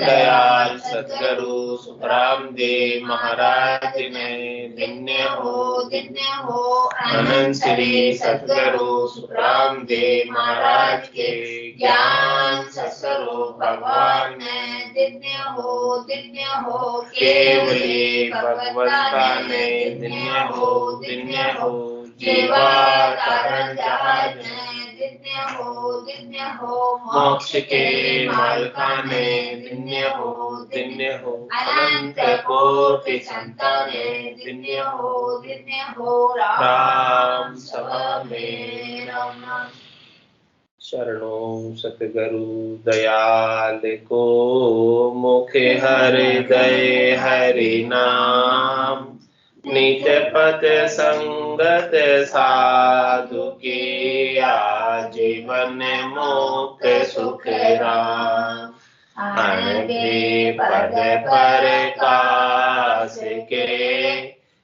दयाल सद्गुरु सुखराम देव महाराज ने धन्य हो अनंत श्री सद्गुरु सुखराम देव महाराज के ज्ञान सत्स्वरूप भगवान ने धन्य हो केवली भगवंता ने धन्य हो जीवा कारण जहाज ने धन्य हो मोक्ष के मालकाने धन्य हो अनंत कोटि संताने धन्य हो राम सभा में राम। शरणों सतगुरु दयाल को मुखे हृदय हरि नाम नित पथ संगत साधु की आजीवन मुक्त सुख राम अनधि पद पर कास के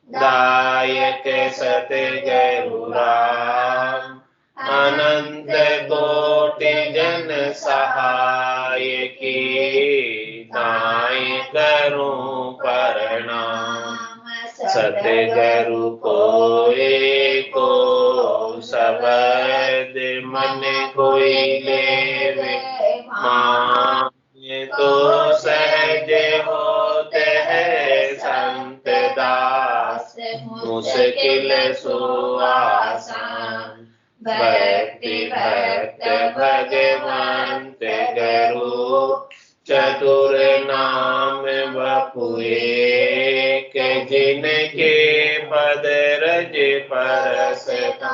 दायक सतगुरु राम अनंत कोटि जन सहाय की दाई करूं प्रणाम सतगुरु को शब्द मन कोई लेवे माने तो सहज होते हैं संत दास मुश्किल सुआसान भक्ति भक्त भगवंत गुरु चतुर नाम बपुए के जिनके पद रज परसता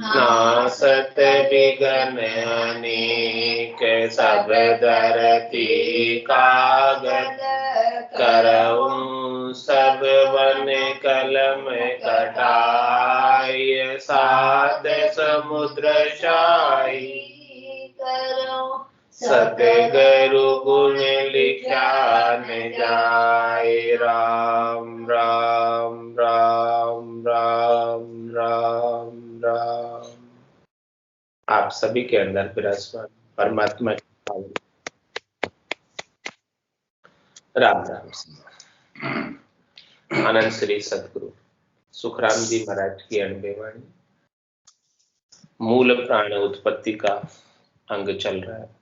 नासत विघ्न अनेक सब धरती कागद करऊं सब वन कलम कटाय साध समुद्र शाही करऊं सतगुरु गुण लिखा न जाए राम राम राम राम राम राम। आप सभी के अंदर विराजमान परमात्मा राम राम। आनंद श्री सद्गुरु सुखराम जी महाराज की अनबे वाणी मूल प्राण उत्पत्ति का अंग चल रहा है।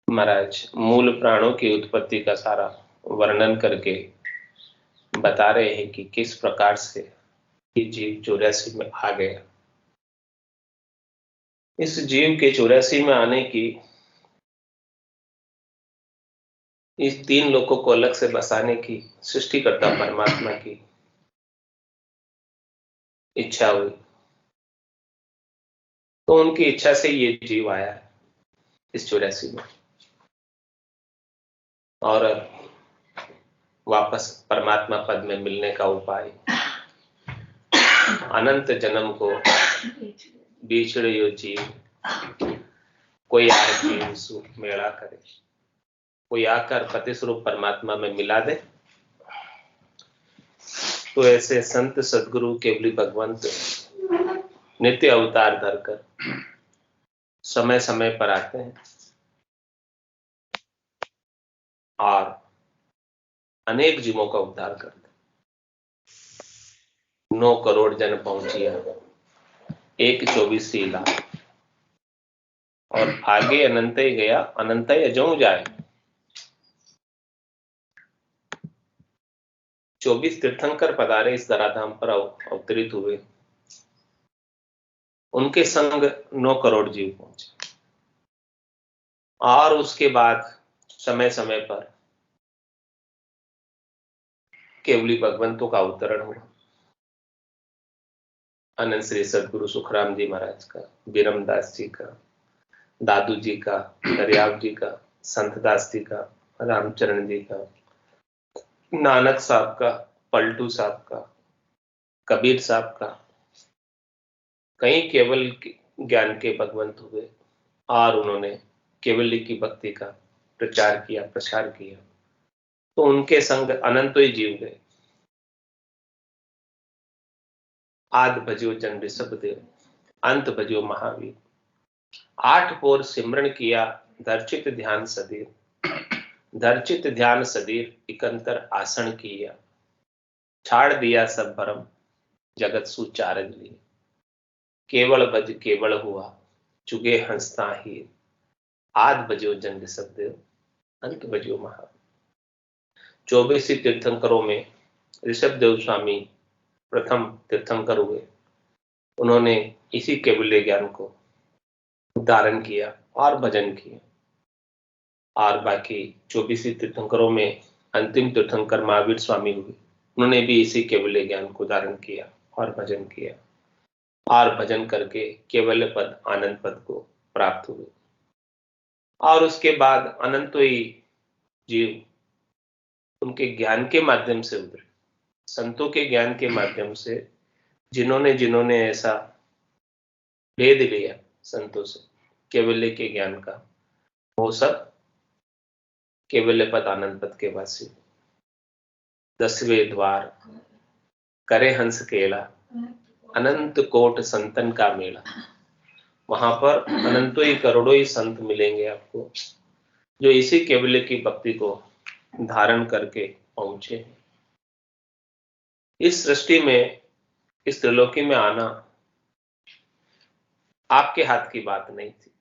महाराज मूल प्राणों की उत्पत्ति का सारा वर्णन करके बता रहे हैं कि किस प्रकार से ये जीव 84 में आ गया। इस जीव के 84 में आने की, इस 3 लोकों को अलग से बसाने की सृष्टिकर्ता परमात्मा की इच्छा हुई, तो उनकी इच्छा से ये जीव आया है इस 84 में और वापस परमात्मा पद में मिलने का उपाय अनंत जन्म को बिछड़ियो जीव कोई आए जीव सुख मेला करे, कोई आकर पति स्वरूप परमात्मा में मिला दे। तो ऐसे संत सद्गुरु केवली भगवंत नित्य अवतार धरकर समय समय पर आते हैं और अनेक जीवों का उद्धार करते। 9 करोड़ जन पहुंचिया 1/24 लाख और आगे अनंत ही गया अनंत ही अजों जाए। 24 तीर्थंकर पधारे इस धराधाम पर अवतरित हुए, उनके संग 9 करोड़ जीव पहुंचे और उसके बाद समय समय पर केवली भगवंतों का अवतरण हुआ। अनंत श्री सद्गुरु सुखराम जी महाराज का, बीरमदास जी का, दादू जी का, दरियाव जी का, संतदास जी का, रामचरण जी का, नानक साहब का, पलटू साहब का, कबीर साहब का, कई केवल ज्ञान के भगवंत हुए और उन्होंने केवली की भक्ति का प्रचार किया, प्रसार किया। तो उनके संग अनंत ही जीव गए। आद भजियो जन ऋषभ देव, अंत भजियो महावीर। 8 पोर सिमरन किया, दर्शित ध्यान सदैव। धरचित ध्यान सदीर इकंतर आसन किया, छाड़ दिया सब भरम जगत सुचारज लिए। केवल बज केवल हुआ चुगे हंसता ही, आद बजो जंग सदेव अंत बजो महा। 24 तीर्थंकरों में ऋषभ देव स्वामी प्रथम तीर्थंकर हुए। उन्होंने इसी केवल्य ज्ञान को धारण किया और भजन किया। और बाकी 24 तीर्थंकरों में अंतिम तीर्थंकर महावीर स्वामी हुए। उन्होंने भी इसी केवल्य ज्ञान को धारण किया और भजन किया और भजन करके केवल्य पद आनंद पद को प्राप्त हुए। और उसके बाद अनंतोई जीव उनके ज्ञान के माध्यम से उतरे, संतों के ज्ञान के माध्यम से जिन्होंने जिन्होंने ऐसा भेद लिया संतों से केवल्य के ज्ञान का, वो सब केवल्य पद आनंद पद के वासी। 10वें द्वार करे हंस केला, अनंत कोट संतन का मेला। वहां पर अनंतों ही करोड़ों ही संत मिलेंगे आपको, जो इसी केवल्य की भक्ति को धारण करके पहुंचे हैं। इस सृष्टि में, इस त्रिलोकी में आना आपके हाथ की बात नहीं थी,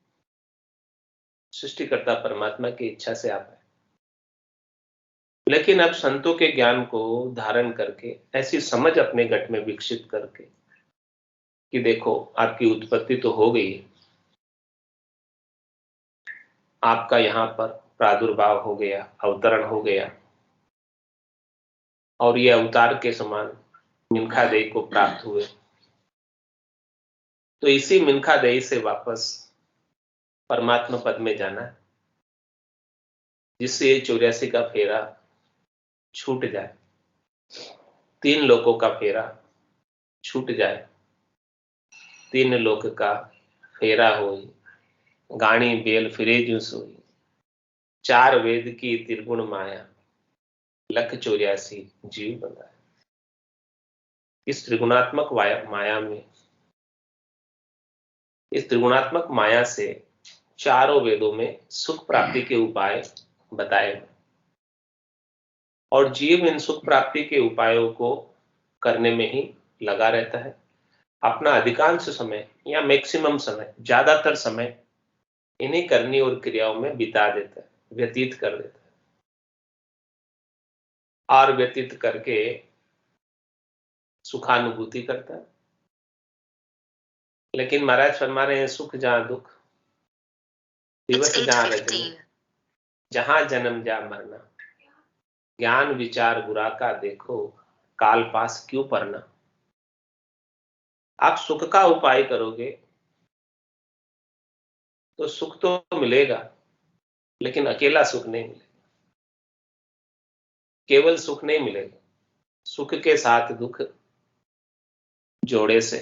सृष्टिकर्ता परमात्मा की इच्छा से आप है। लेकिन अब संतों के ज्ञान को धारण करके ऐसी समझ अपने घट में विकसित करके कि देखो आपकी उत्पत्ति तो हो गई है, आपका यहां पर प्रादुर्भाव हो गया, अवतरण हो गया, और ये अवतार के समान मिनखा देही को प्राप्त हुए। तो इसी मिनखा देही से वापस परमात्मा पद में जाना है, जिससे 84 का फेरा छूट जाए, 3 लोकों का फेरा छूट जाए। 3 लोक का फेरा होई, गाणी बेल फिरे जू सोई। 4 वेद की त्रिगुण माया, लख 84 जीव बनाए। इस त्रिगुणात्मक माया में, इस त्रिगुणात्मक माया से चारों वेदों में सुख प्राप्ति के उपाय बताए हैं, और जीव इन सुख प्राप्ति के उपायों को करने में ही लगा रहता है। अपना अधिकांश समय या मैक्सिमम समय, ज्यादातर समय इन्हीं करनी और क्रियाओं में बिता देता है, व्यतीत कर देता है। और व्यतीत करके सुखानुभूति करता है। लेकिन महाराज फरमा रहे हैं, सुख जहां दुख, दिवस जहां रजनी, जहां जन्म जा मरना, ज्ञान विचार बुरा का देखो, काल पास क्यों परना। आप सुख का उपाय करोगे तो सुख तो मिलेगा, लेकिन अकेला सुख नहीं मिलेगा, केवल सुख नहीं मिलेगा। सुख के साथ दुख जोड़े से।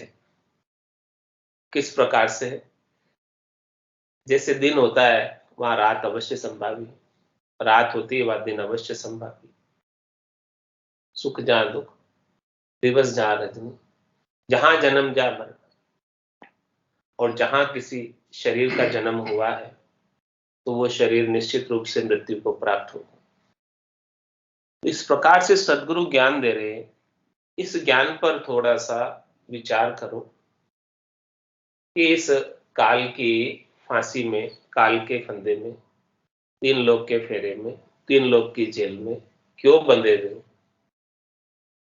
किस प्रकार से? जैसे दिन होता है वहां रात अवश्य संभावी, रात होती है वहां दिन अवश्य संभावी। सुख जहां दुख, दिवस जहां रजनी, जहां जन्म जा मरना। और जहां किसी शरीर का जन्म हुआ है तो वो शरीर निश्चित रूप से मृत्यु को प्राप्त होगा। इस प्रकार से सद्गुरु ज्ञान दे रहे हैं। इस ज्ञान पर थोड़ा सा विचार करो कि इस काल की फांसी में, काल के फंदे में, 3 लोक के फेरे में, 3 लोक की जेल में क्यों बंधे हुए हो?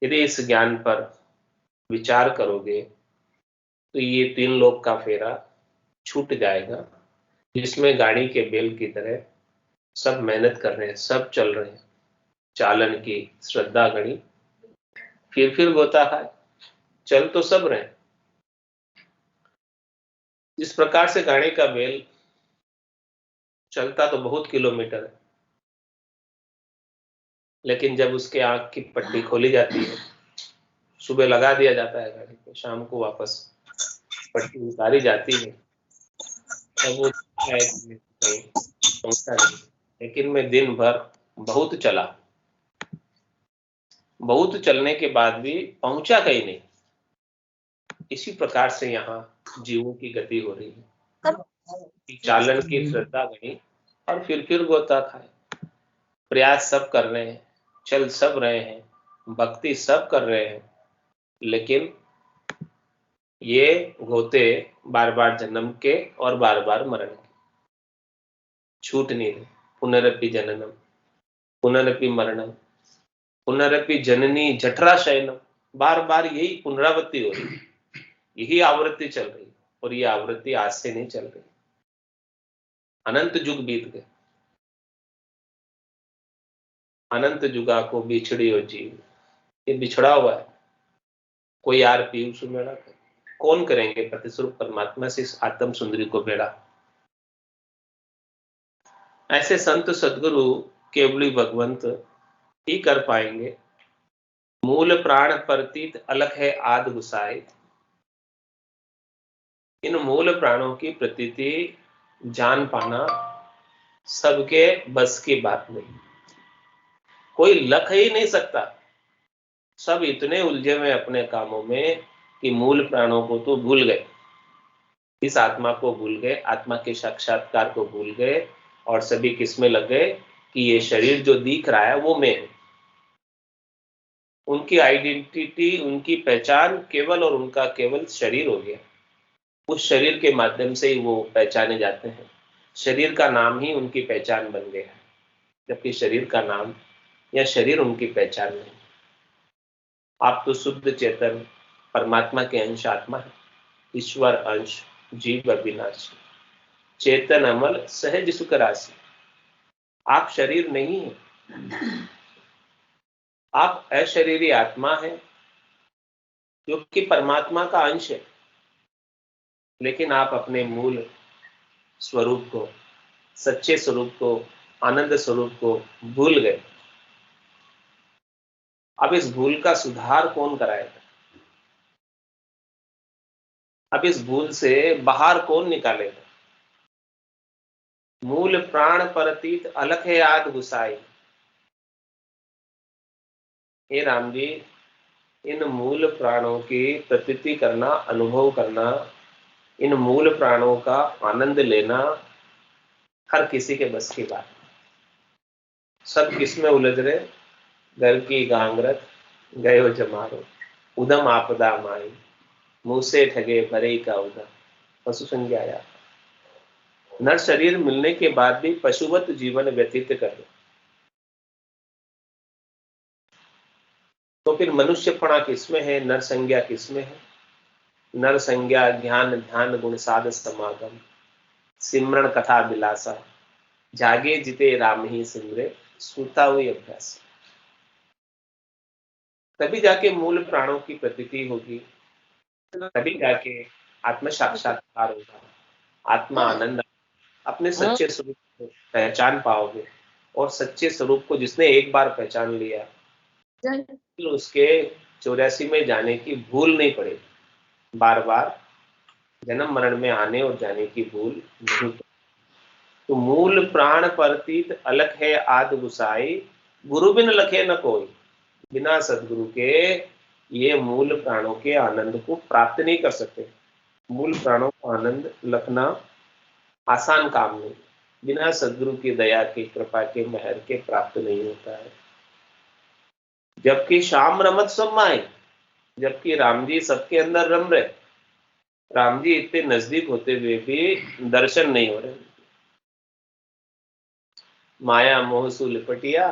यदि इस ज्ञान पर विचार करोगे तो ये 3 लोक का फेरा छूट जाएगा, जिसमें गाड़ी के बेल की तरह सब मेहनत कर रहे हैं, सब चल रहे हैं, चालन की श्रद्धा घड़ी, फिर गोता खाए, चल तो सब रहे। इस प्रकार से गाड़ी का बेल चलता तो बहुत किलोमीटर है, लेकिन जब उसके आंख की पट्टी खोली जाती है, सुबह लगा दिया जाता है गाड़ी को, शाम को वापस पट्टी उतारी जाती है, तब वो पहुंचा नहीं। लेकिन मैं दिन भर बहुत चला, बहुत चलने के बाद भी पहुंचा कहीं नहीं। इसी प्रकार से यहाँ जीवों की गति हो रही है, चालन की श्रद्धा गई और फिर गोता खाए। प्रयास सब कर रहे हैं, चल सब रहे हैं, भक्ति सब कर रहे हैं, लेकिन ये होते बार बार जन्म के और बार बार मरण के, छूट नहीं रहे। पुनरपि जननम, पुनरपि मरणम, पुनरपि जननी जठरा शयनम, बार बार यही पुनरावृत्ति हो रही है, यही आवृत्ति चल रही है। और ये आवृत्ति आज से नहीं चल रही, अनंत युग बीत गए। अनंत युगा को बिछड़ी हो जीव, ये बिछड़ा हुआ है। कोई यार पीयूष मेड़ा करे, कौन करेंगे प्रतिस्वरूप परमात्मा से इस आत्म सुंदरी को बेड़ा। ऐसे संत सदगुरु केवली भगवंत ही कर पाएंगे। मूल प्राण प्रतीत अलग है आद गुसाए, इन मूल प्राणों की प्रतीति जान पाना सबके बस की बात नहीं, कोई लख ही नहीं सकता। सब इतने उलझे हुए अपने कामों में कि मूल प्राणों को तो भूल गए, इस आत्मा को भूल गए, आत्मा के साक्षात्कार को भूल गए, और सभी किसमें लग गए कि ये शरीर जो दिख रहा है वो मैं हूं। उनकी आइडेंटिटी, उनकी पहचान केवल और उनका केवल शरीर हो गया। उस शरीर के माध्यम से ही वो पहचाने जाते हैं, शरीर का नाम ही उनकी पहचान बन गया, जबकि शरीर का नाम या शरीर उनकी पहचान नहीं। आप तो शुद्ध चेतन परमात्मा के अंश आत्मा है, ईश्वर अंश जीव अविनाशी, चेतन अमल सहज सुख राशि। आप शरीर नहीं है, आप अशरीरी आत्मा है जो कि परमात्मा का अंश है। लेकिन आप अपने मूल स्वरूप को, सच्चे स्वरूप को, आनंद स्वरूप को भूल गए। अब इस भूल का सुधार कौन कराएगा? अब इस भूल से बाहर कौन निकालेगा? मूल प्राण परतीत अलख है आद गुसाई। हे राम जी, इन मूल प्राणों की प्रतीति करना, अनुभव करना, इन मूल प्राणों का आनंद लेना हर किसी के बस की बात। सब किस में उलझ रहे? घर की गांगरत गयो जमारो, उदम आपदा माई, मुंह से ठगे भरे का उदम, पशु संज्ञा आया। नर शरीर मिलने के बाद भी पशुवत जीवन व्यतीत कर दो, तो फिर मनुष्यपणा किसमें है, नर संज्ञा किसमें है? नर संज्ञा ज्ञान ध्यान गुण साध समागम, सिमरण कथा बिलासा, जागे जिते राम ही सिमरे, सूता हुई अभ्यास। तभी जाके मूल प्राणों की प्रतीति होगी, तभी जाके आत्म साक्षात्कार होगा, आत्मा आनंद, अपने सच्चे स्वरूप को पहचान पाओगे। और सच्चे स्वरूप को जिसने एक बार पहचान लिया, फिर उसके 84 में जाने की भूल नहीं पड़ेगी, बार बार जन्म मरण में आने और जाने की भूल नहीं। तो मूल प्राण परतीत अलख है आद गुसाई, गुरु बिन लखे न कोई। बिना सदगुरु के ये मूल प्राणों के आनंद को प्राप्त नहीं कर सकते। मूल प्राणों का आनंद लखना आसान काम नहीं, बिना सदगुरु की दया की, कृपा के, मेहर के प्राप्त नहीं होता है। जबकि श्याम रमत सब माई, जबकि राम जी सबके अंदर रम रहे, राम जी इतने नजदीक होते हुए भी दर्शन नहीं हो रहे। माया मोह सु लिपटिया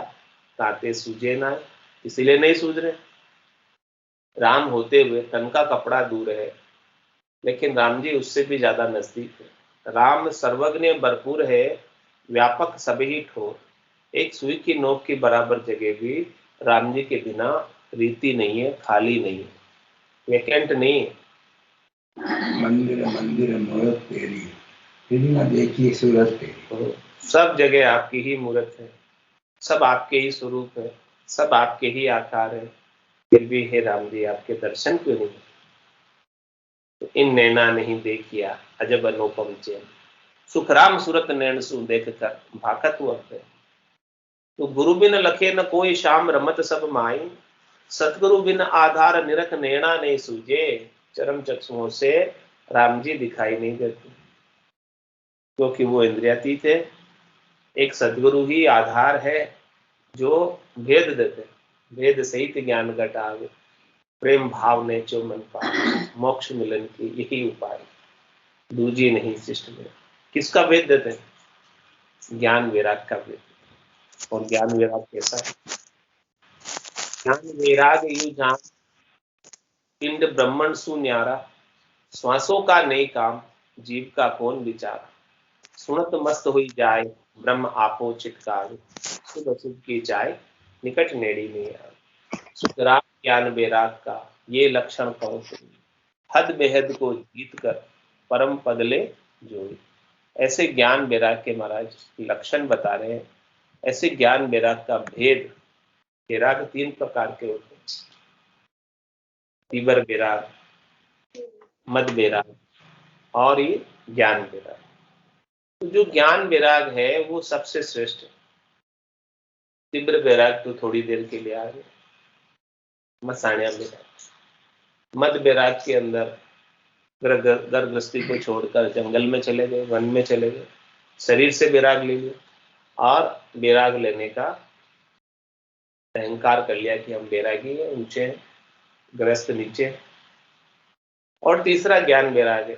ताते सूझे ना, इसीलिए नहीं सूझ रहे। राम होते हुए तन का कपड़ा दूर है, लेकिन राम जी उससे भी ज्यादा नजदीक है। राम सर्वज्ञ भरपूर है, व्यापक सभी ठोर, एक सुई की नोक की बराबर जगह भी राम जी के बिना रीति नहीं है, खाली नहीं है, वैकेंट नहीं है। मंदिर मंदिर मूरत तेरी, फिर न देखी सूरत तेरी। सब जगह आपकी ही मूरत है, सब आपके ही स्वरूप है, सब आपके ही आकार है, फिर भी हे राम जी आपके दर्शन क्यों नहीं? तो इन नैना नहीं देखिया अजब अनुपम चैन, सुखराम सूरत नैन सु देख कर भाकत हुआ है। तो गुरु बिन लखे न कोई श्याम रमत सब माई, सतगुरु बिन आधार निरख नैना नहीं सूझे। चरम चक्षुओं से राम जी दिखाई नहीं देते, क्योंकि वो इंद्रियातीत है। एक सदगुरु ही आधार है, जो भेद देते, भेद सहित ज्ञान घटावे, प्रेम भाव ने जो मन पावे, मोक्ष मिलन की यही उपाय, दूजी नहीं सृष्टि में। किसका भेद देते हैं? ज्ञान वैराग का भेद। और ज्ञान वैराग कैसा है? ज्ञान वैराग यू जान, पिंड ब्रह्मण सु न्यारा, श्वासों का नहीं काम, जीव का कौन विचार, सुनत मस्त हुई जाए, ब्रह्म आपो चिटकावे, शुभ अशुभ की जाए, निकट नेड़ी में आए। सुधरा ज्ञान वैराग का ये लक्षण कौन से, हद बेहद को जीत कर परम पदले जोड़ी। ऐसे ज्ञान वैराग के महाराज लक्षण बता रहे हैं। ऐसे ज्ञान वैराग का भेद, वैराग 3 प्रकार के होते हैं, तीव्र वैराग, मद वैराग और ये ज्ञान वैराग। तो जो ज्ञान वैराग है वो सबसे श्रेष्ठ है। तीव्र वैराग तो थोड़ी देर के लिए आ गए, मसाणिया वैराग। मद वैराग के अंदर घर गृहस्थी को छोड़कर जंगल में चले गए, वन में चले गए, शरीर से वैराग ले लिया और वैराग लेने का अहंकार कर लिया कि हम वैरागी हैं, ऊंचे हैं, गृहस्थ नीचे हैं। और तीसरा ज्ञान वैराग है,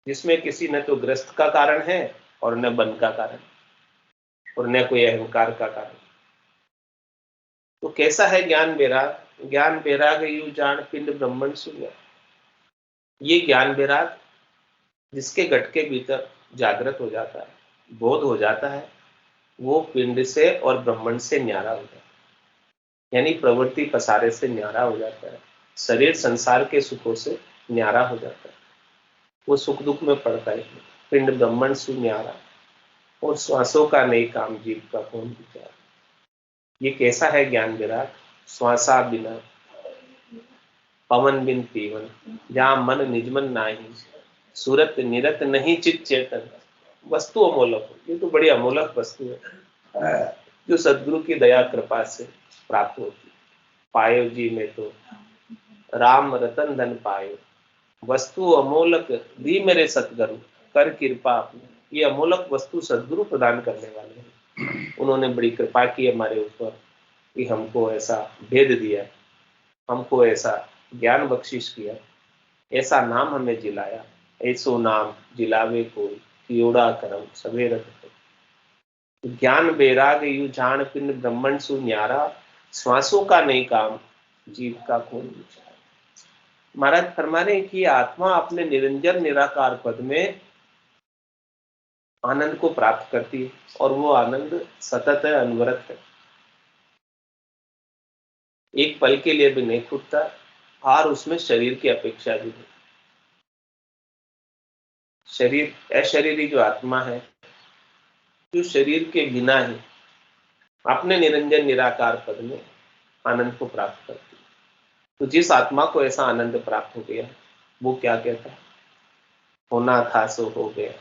जिसमें किसी न तो ग्रस्त का कारण है और न बन का कारण और न कोई अहंकार का कारण। तो कैसा है ज्ञान वैराग? ज्ञान वैराग यू जान, पिंड ब्रह्मण शून्य। ये ज्ञान वैराग जिसके घट के भीतर जागृत हो जाता है, बोध हो जाता है, वो पिंड से और ब्रह्मण से न्यारा हो जाता है, यानी प्रवृत्ति पसारे से न्यारा हो जाता है, शरीर संसार के सुखों से न्यारा हो जाता है, वो सुख दुख में पड़ता है। पिंड ब्रह्मण सु न्यारा, और श्वासों का नहीं काम, जीव का कौन विचार। ये कैसा है ज्ञान विराग? श्वासा बिना पवन बिन पीवन, जहां मन निजमन नाही, सूरत निरत नहीं चित चेतन, वस्तु अमोलक हो। ये तो बड़ी अमोलक वस्तु है जो सदगुरु की दया कृपा से प्राप्त होती है। पायो जी में तो राम रतन धन पायो, वस्तु अमोलक दी मेरे सतगुरु, कर कृपा अपनी। ये अमोलक वस्तु सदगुरु प्रदान करने वाले हैं। उन्होंने बड़ी कृपा की हमारे ऊपर कि हमको ऐसा भेद दिया, हमको ऐसा ज्ञान बख्शिश किया, ऐसा नाम हमें जिलाया। ऐसो नाम जिलावे कोई, कियोड़ा करम सवेर ज्ञान वैराग यू जान, पिंड ब्रह्मण सु न्यारा, श्वासों का नहीं काम, जीव का कौन विचार। महाराज फरमा रहे कि आत्मा अपने निरंजन निराकार पद में आनंद को प्राप्त करती है और वो आनंद सतत है, अनवरत है, एक पल के लिए भी नहीं छूटता और उसमें शरीर की अपेक्षा भी नहीं। शरीर, अशरीरी जो आत्मा है, जो शरीर के बिना ही अपने निरंजन निराकार पद में आनंद को प्राप्त करती है। तो जिस आत्मा को ऐसा आनंद प्राप्त हो गया, वो क्या कहता है? होना था सो हो गया,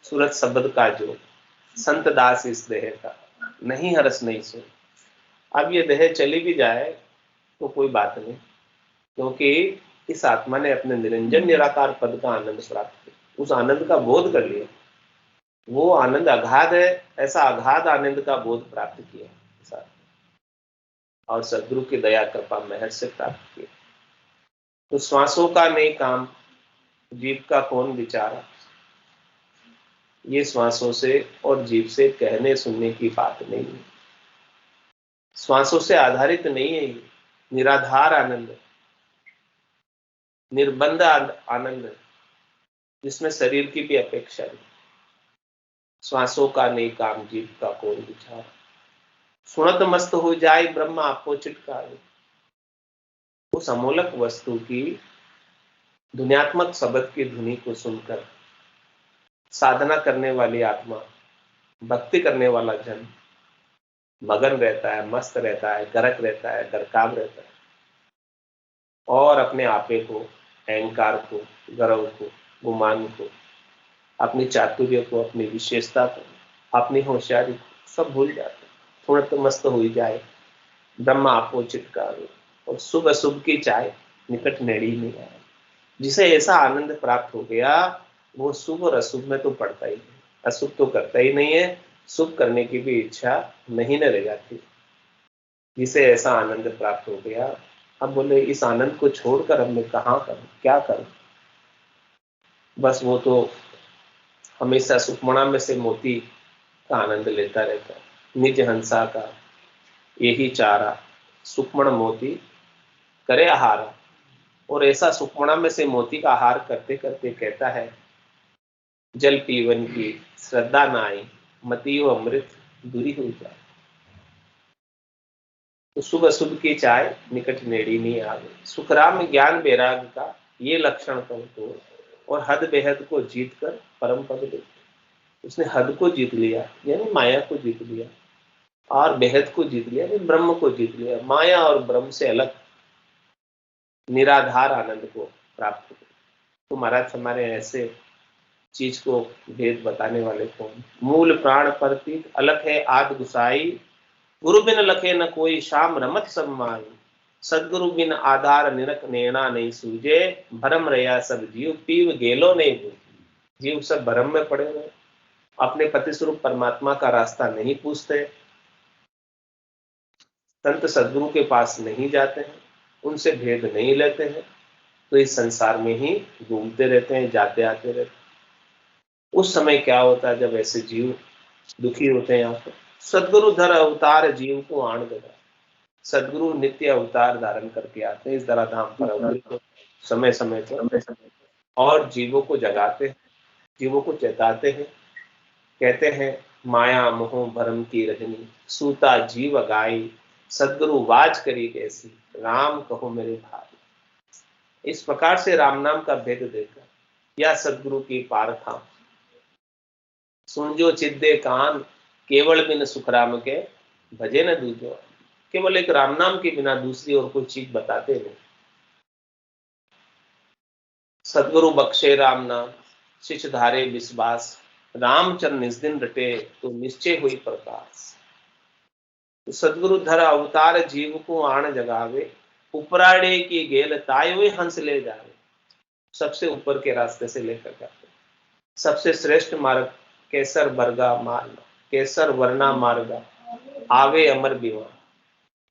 सूरत शब्द का जो, संत दास इस देह का, नहीं हरस नहीं सो। अब ये देह चली भी जाए तो कोई बात नहीं, क्योंकि इस आत्मा ने अपने निरंजन निराकार पद का आनंद प्राप्त किया, उस आनंद का बोध कर लिया। वो आनंद अगाध है, ऐसा अगाध आनंद का बोध प्राप्त किया और सदगुरु की दया कृपा मेहर से प्राप्त किया। तो श्वासों का नहीं काम, जीव का कौन विचारा। ये श्वासों से और जीव से कहने सुनने की बात नहीं है, श्वासों से आधारित नहीं है। ये निराधार आनंद, निर्बंध आनंद, जिसमें शरीर की भी अपेक्षा नहीं। श्वासों का नहीं काम, जीव का कौन विचार, सुनत मस्त हो जाए, ब्रह्म आपो चिटकावे। उस अमोलक वस्तु की ध्वन्यात्मक शब्द की ध्वनि को सुनकर साधना करने वाली आत्मा, भक्ति करने वाला जन मगन रहता है, मस्त रहता है, गरक रहता है, गरकाब रहता है और अपने आपे को, अहंकार को, गर्व को, गुमान को, अपनी चातुर्य को, अपनी विशेषता को, अपनी होशियारी को सब भूल जाते हैं। थोड़ा तो मस्त हो जाए, ब्रह्म आपो चिटकावे, और शुभ अशुभ की चाय, निकट नेड़ी में आए। जिसे ऐसा आनंद प्राप्त हो गया, वो शुभ और अशुभ में तो पड़ता ही नहीं, अशुभ तो करता ही नहीं है, सुख करने की भी इच्छा नहीं न रह जाती। जिसे ऐसा आनंद प्राप्त हो गया, अब बोले इस आनंद को छोड़कर अब मैं कहाँ करूं, क्या करूं। बस वो तो हमेशा सुखमणा में से मोती का आनंद लेता रहता है। निज हंसा का यही चारा, सुखमण मोती करे आहारा। और ऐसा सुखमणा में से मोती का आहार करते करते कहता है, जल पीवन की श्रद्धा नाई, मतियो अमृत दूरी हो जाए। तो शुभ अशुभ की चाय निकट नेड़ी नहीं आवे। सुखराम ज्ञान वैराग का ये लक्षण कहो तो, और हद बेहद को जीत कर परम पद ले। उसने हद को जीत लिया यानी माया को जीत लिया, और बेहद को जीत लिया यानी ब्रह्म को जीत लिया। माया और ब्रह्म से अलग निराधार आनंद को प्राप्त हो। तो महाराज हमारे ऐसे चीज को भेद बताने वाले कौन। मूल प्राण प्रतीक अलग है आद गुसाई, गुरु बिन लखे न कोई शाम रमत सम्माई। सदगुरु बिन आधार निरक नैना नहीं सूझे, भरम रया सब जीव पीव गेलो नहीं भूल। जीव सब भरम में पड़े हुए, अपने पति स्वरूप परमात्मा का रास्ता नहीं पूछते, संत सदगुरु के पास नहीं जाते हैं, उनसे भेद नहीं लेते हैं, तो इस संसार में ही घूमते रहते हैं, जाते आते रहते हैं। उस समय क्या होता है जब ऐसे जीव दुखी होते हैं। यहाँ पर सदगुरु धर अवतार जीव को आण गया। सदगुरु नित्य अवतार धारण करके आते हैं इस धराधाम पर अवतरित हो समय समय पर, और जीवों को जगाते हैं, जीवों को चेताते हैं। कहते हैं माया मोह भरम की रहनी, सूता जीव गाई। सदगुरु वाज करी कैसी, राम कहो मेरे भाई। इस प्रकार से राम नाम का भेद देकर या सदगुरु की पारखा सुन जो चिद्दे कान, केवल बिन सुखराम के भजे न दूजो। केवल एक राम नाम के बिना दूसरी और कोई चीज बताते नहीं। सदगुरु बख्शे राम नाम, शिष धारे विश्वास। रामचंद्र निज दिन रटे, तो निश्चय हुई प्रकाश। तो सदगुरु धर अवतार जीव को आण जगावे, उपराड़े की गेल ताय हुए हंस ले जावे। सबसे ऊपर के रास्ते से लेकर जाते, सबसे श्रेष्ठ मार्ग केसर वर्गा मार्ग, केसर वर्णा मार्ग आवे अमर विवान।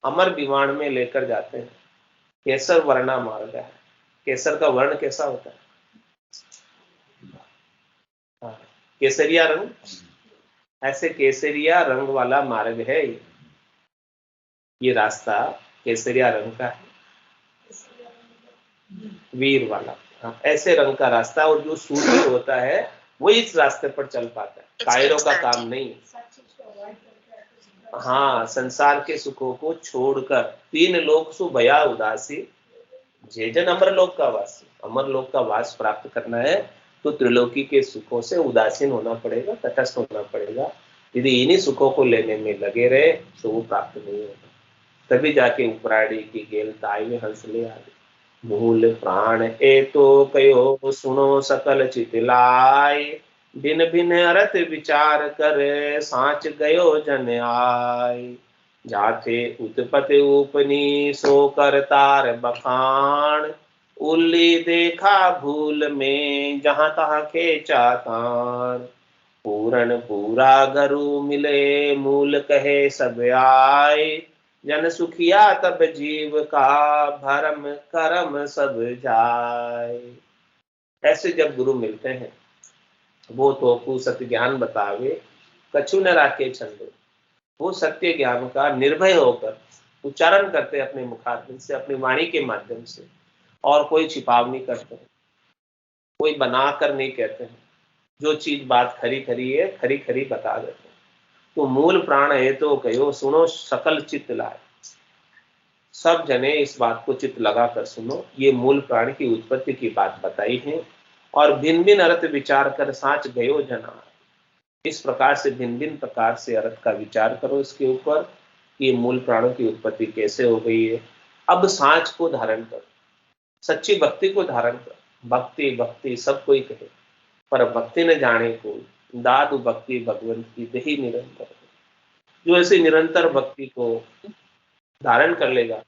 अमर विवान में लेकर जाते हैं। केसर वर्णा मार्ग है। केसर का वर्ण कैसा होता है? हाँ, केसरिया रंग। ऐसे केसरिया रंग वाला मार्ग है ये रास्ता केसरिया रंग का है, वीर वाला। हाँ, ऐसे रंग का रास्ता। और जो सूर्य होता है वो इस रास्ते पर चल पाता है, कायरों का काम नहीं। हाँ, संसार के सुखों को छोड़कर तीन लोक सु भया उदासी, जे जन अमर लोक का वासी। अमर लोक का वास प्राप्त करना है तो त्रिलोकी के सुखों से उदासीन होना पड़ेगा, तटस्थ होना पड़ेगा। यदि इन्हीं सुखों को लेने में लगे रहे तो वो प्राप्त नहीं होगा। तभी जाके उपराड़ी की गेल ताई में हंस ले आ गई। मूल प्राण ए तो कयो सुनो सकल चितलाय, बिन बिन अरत विचार करे साँच गयो जन आय। जाथे उत्पत्ति उपनी सो कर तार बखान, उल्ली देखा भूल में जहां तहां खेचा तान। पूरन पूरा गरु मिले मूल कहे सब आय, जन सुखिया तब जीव का भरम करम सब जाय। ऐसे जब गुरु मिलते हैं वो तो सत्य ज्ञान बतावे, कछु न राखे छंदो। वो सत्य ज्ञान का निर्भय होकर उच्चारण करते अपने मुखारबिंद से, अपनी वाणी के माध्यम से, और कोई छिपाव नहीं करते, कोई बनाकर नहीं कहते हैं। जो चीज बात खरी खरी है खरी खरी बता देते हैं। तो मूल प्राण है तो कहो सुनो सकल चित्त लाए। सब जने इस बात को चित्त लगा कर सुनो, ये मूल प्राण की उत्पत्ति की बात बताई है। और भिन्न भिन्न अर्थ विचार कर साँच गयो जना। इस प्रकार से भिन्न भिन्न प्रकार से अर्थ का विचार करो इसके ऊपर कि मूल प्राणों की उत्पत्ति कैसे हो गई है। अब सांच को धारण करो, सच्ची भक्ति को धारण करो। भक्ति भक्ति सब कोई कहे, पर भक्ति न जाने को दादु भक्ति भगवंत की दही निरंतर। जो ऐसी निरंतर भक्ति को धारण कर लेगा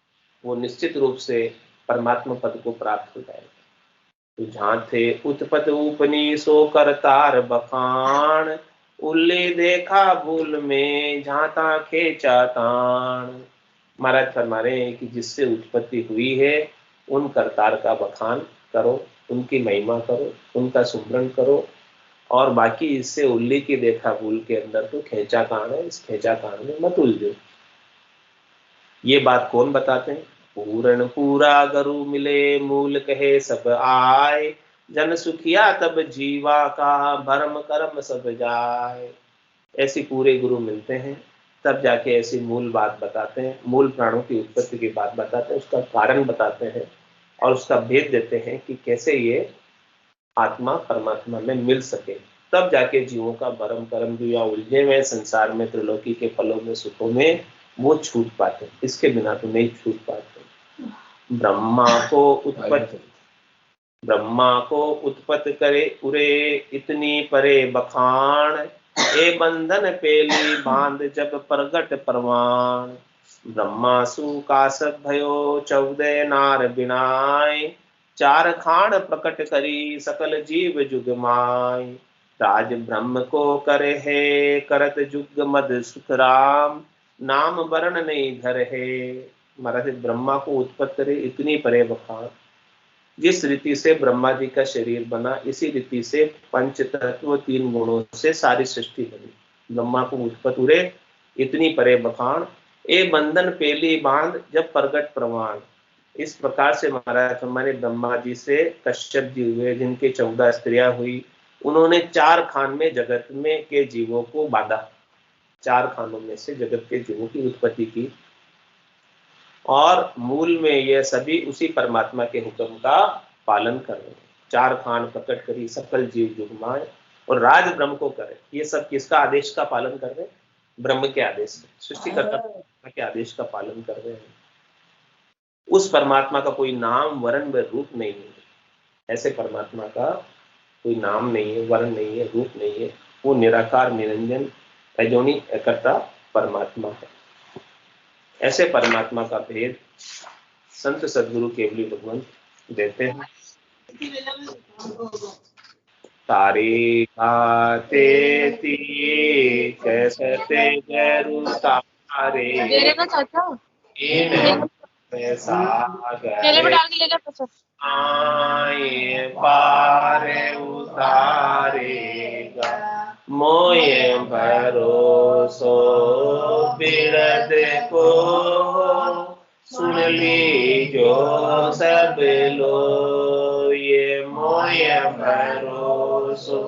वो निश्चित रूप से परमात्मा पद को प्राप्त हो जाएगा। तो जहाँ थे उत्पत्ति उपनी सो कर तार बखान, उल्ली देखा भूल में झांता खेचा तान। महाराज फरमा रहे हैं कि जिससे उत्पत्ति हुई है उन करतार का बखान करो, उनकी महिमा करो, उनका सुमरन करो, और बाकी इससे उल्ली की देखा भूल के अंदर तो खेचा कान है, इस खेचा कान में मत उलझो। ये बात कौन बताते हैं? पूर्ण पूरा गुरु मिले मूल कहे सब आए, जन सुखिया तब जीवा का भरम कर्म सब जाए। ऐसे पूरे गुरु मिलते हैं तब जाके ऐसी मूल बात बताते हैं, मूल प्राणों की उत्पत्ति की बात बताते हैं, उसका कारण बताते हैं और उसका भेद देते हैं कि कैसे ये आत्मा परमात्मा में मिल सके। तब जाके जीवों का भरम कर्म जो या उलझे हुए संसार में त्रिलोकी के फलों में सुखों में वो छूट पाते, इसके बिना तो नहीं छूट पाते। ब्रह्मा को उत्पत्ति करे उरे इतनी परे बखान, ए बंधन पेली बांध जब प्रगट परवान। ब्रह्मासु का सब भयो 14 नार बिनाय, 4 खान प्रकट करी सकल जीव जुगमाय। राज ब्रह्म को करे है करत जुग मद सुख राम, नाम वर्ण नहीं धर है। महाराज ब्रह्मा को उत्पत्ति करे इतनी परे बखान, जिस रीति से ब्रह्मा जी का शरीर बना इसी रीति से पंच तत्व 3 गुणों से सारी सृष्टि बनी। ब्रह्मा को उत्पत्ति उरे इतनी परे बखान, ए बंधन पेली बांध जब प्रगट प्रमाण। इस प्रकार से महाराज हमारे ब्रह्मा जी से कश्यप जी हुए जिनके 14 स्त्रियां हुई, उन्होंने 4 खान में जगत में के जीवों को बांधा, 4 खानों में से जगत के जीवों की उत्पत्ति की, और मूल में ये सभी उसी परमात्मा के हुक्म का पालन कर रहे हैं। 4 खान प्रकट करी सकल जीव जुगमाए, और राज ब्रह्म को करे। ये सब किसका आदेश का पालन कर रहे हैं? ब्रह्म के आदेश से, सृष्टिकर्ता के आदेश का पालन कर रहे हैं। उस परमात्मा का कोई नाम वर्ण व रूप नहीं है, ऐसे परमात्मा का कोई नाम नहीं है, वर्ण नहीं है, रूप नहीं है। वो निराकार निरंजन अजोनी एकता परमात्मा है। ऐसे परमात्मा का भेद संत सदगुरु केवली भगवंत देते हैं। तारे गाते तिये कैसते गरु तारे, आए पार उतारेगा, मोय भरोसो बिरद को, सुन लीजो सब लो ये मोय भरोसो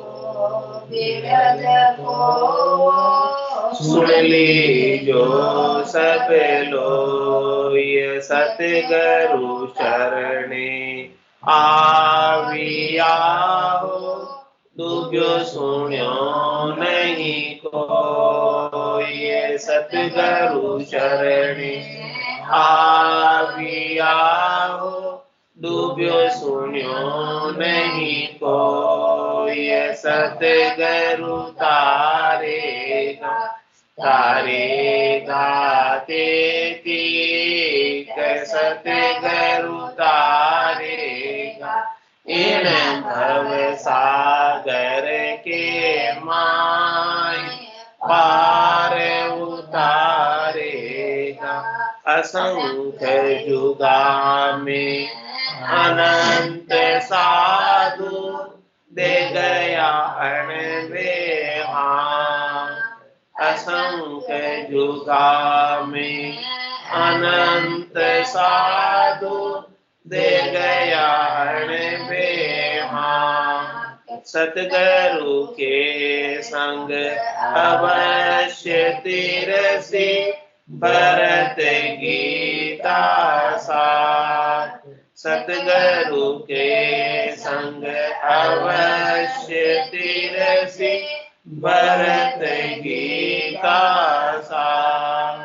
बिरद को, सुन लीजो सब लो ये सतगुरु चरणे आविया हो, दुब्यो सुन्यो नहीं को ये सतगुरु चरणे आविया हो, दुब्यो सुन्यो नहीं को ये सतगुरु तारेगा, तारेगा तेती सतगुरु तारेगा, इन भव सागर के माय पार उतारेगा। असंख्य जुगा में अनंत साधु दे गया अणवे हां, असंख्य जुगा में अनंत साधु दे गया अणवे हां। सतगुरु के संग अवश्य तिरसी भरत गीता साथ, सतगुरु के संग अवश्य तिरसी भरत गीता साथ।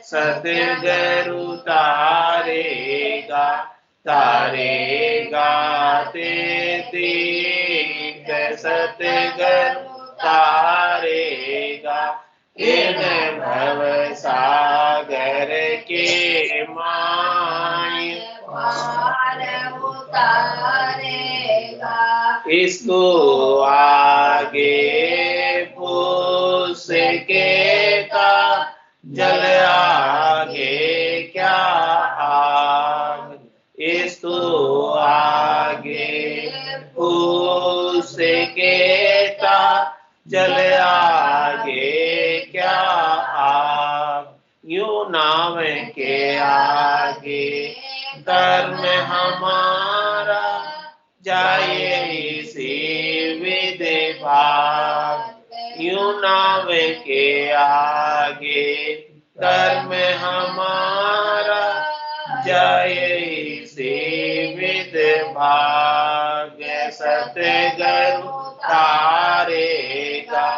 सतगुरु तारेगा, तारेगा तेती सतगुरु तारेगा, इन भव सागर के माय पार उतारेगा। इसको आगे जल आगे क्या आग, इस तो आगे उसके ता, जल आगे क्या आग। यूं नाव के आगे कर्म हमारा, जाए इसी विधि भाग। यूं नाव के आगे कर्म हमारा, जाए इसी विधि भाग। सतगुरु तारेगा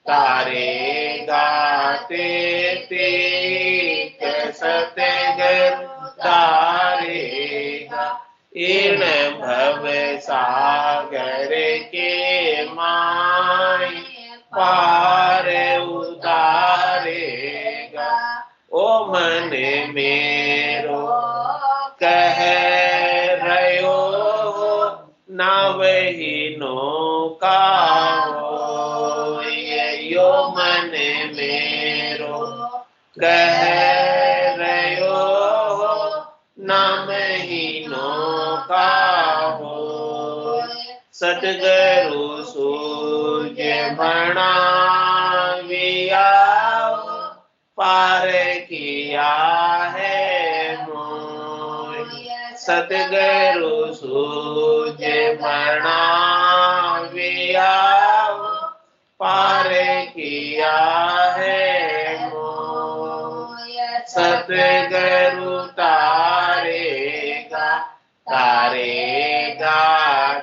तारेगा तेतीक, सतगुरु तारेगा इन भव सागर के माय, पार उतारेगा। ओ मन मेरो कह रयो, नाव ही नौका हो। यो मन मेरो कह रयो, नाम ही नौका हो। सतगुरु सूझ बनाविया, पार किया है मोय। सतगुरु सूझ बनाविया, पार किया है मोय। सतगुरु तारेगा तारेगा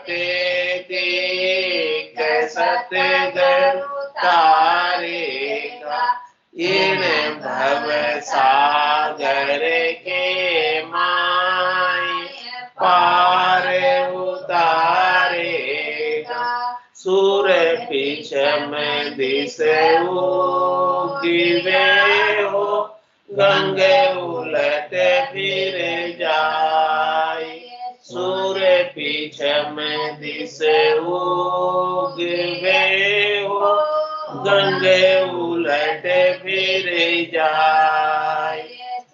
तेतीक, सतगुरु तारेगा इन भव सागर के माय, पार उतारेगा। सूर पीछ में दिस उगिवे हो, गंगे उलट फिर जाय। सूर पीछ में दिस उगिवे हो, गंगे उलट फिर जाय।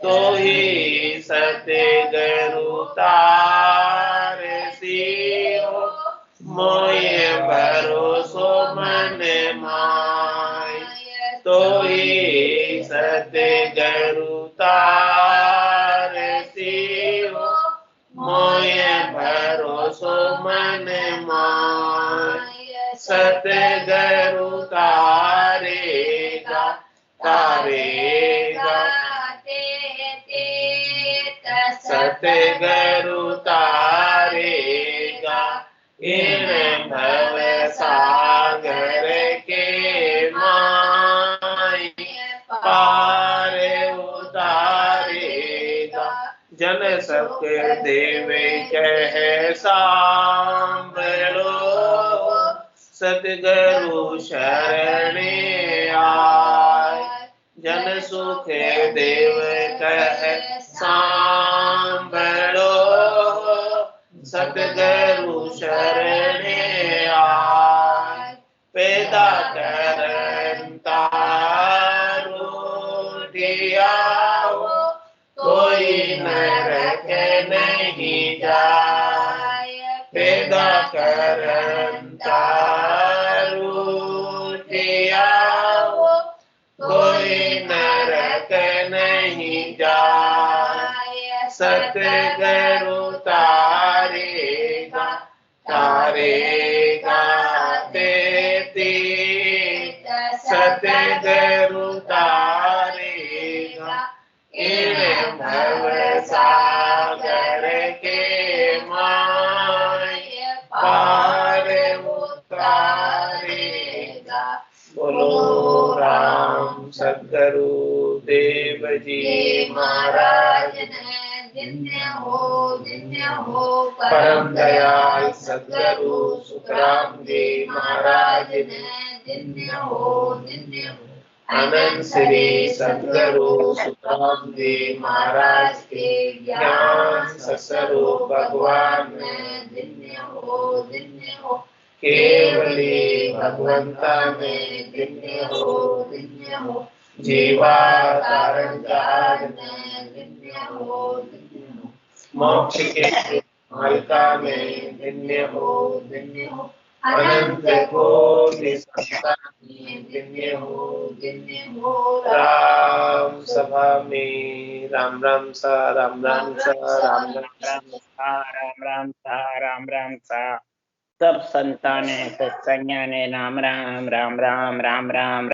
तो ही सतगुरु तारसी हो, मोय भरोसो मन माय। तो ही सतगुरु तारसी हो, मोय भरोसो मन माय। सतगुरु तारेगा तारेगा तेतीक, सतगुरु तारेगा इन भव सागर के माय, पार उतारेगा। जन सक देव कह सांभलो, सतगुरु शरणे आय। जन सुख देव कह सांभलो, सतगुरु शरणे आय। पैदा करता रूठिया, कोई नरक नहीं जाय। पैदा करता रूठिया, कोई नरक नहीं जाय। सतगुरु तारेगा तारेगा तेतीक, सतगुरु तारेगा इन भव सागर के माय, पार उतारेगा। बोलो राम सतगुरु देव जी महाराज धन्य हो परम दयाल सतगुरु सुखराम जी महाराज धन्य हो अनंत श्री सतगुरु सुखराम जी महाराज के ज्ञान सत्स्वरूप भगवान धन्य हो केवली भगवंता में धन्य हो जीवा तारण जहाज में धन्य हो मोक्ष के मालिका में धन्य हो अनंत कोटि संतान धन्य हो राम सभा में राम राम सा राम राम सा राम राम राम सा सब संताने सत्संज्ञाने राम राम राम राम राम राम